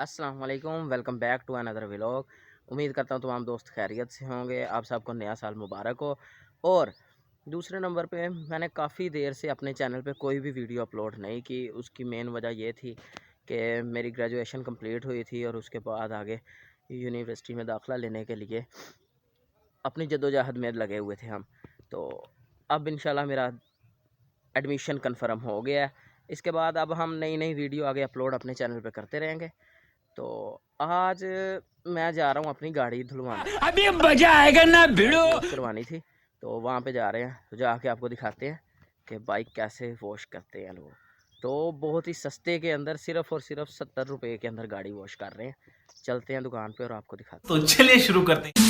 अस्सलाम वालेकुम, welcome back to another vlog. उम्मीद करता हूँ तमाम दोस्त खैरियत से होंगे। आप सबको नया साल मुबारक हो। और दूसरे नंबर पे मैंने काफ़ी देर से अपने चैनल पे कोई भी वीडियो अपलोड नहीं की। उसकी मेन वजह ये थी कि मेरी ग्रेजुएशन कंप्लीट हुई थी और उसके बाद आगे यूनिवर्सिटी में दाखिला लेने के लिए अपनी जद्दोजहद में लगे हुए थे हम। तो अब इंशाल्लाह मेरा एडमिशन कंफर्म हो गया है। इसके बाद अब हम नई नई वीडियो आगे अपलोड अपने चैनल पे करते रहेंगे। तो आज मैं जा रहा हूँ अपनी गाड़ी धुलवाने, अभी मजा आएगा ना भिड़ो। वॉश करवानी थी। तो वहाँ पे जा रहे हैं, तो जाके आपको दिखाते हैं कि बाइक कैसे वॉश करते हैं लोग। तो बहुत ही सस्ते के अंदर सिर्फ़ और सिर्फ 70 रुपये के अंदर गाड़ी वॉश कर रहे हैं। चलते हैं दुकान पे और आपको दिखाते तो चलिए शुरू करते हैं।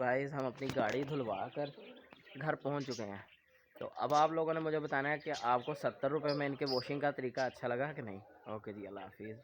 गाइस हम अपनी गाड़ी धुलवा कर घर पहुंच चुके हैं। तो अब आप लोगों ने मुझे बताना है कि आपको 70 रुपये में इनके वॉशिंग का तरीका अच्छा लगा कि नहीं। ओके जी, अल्लाह हाफिज़।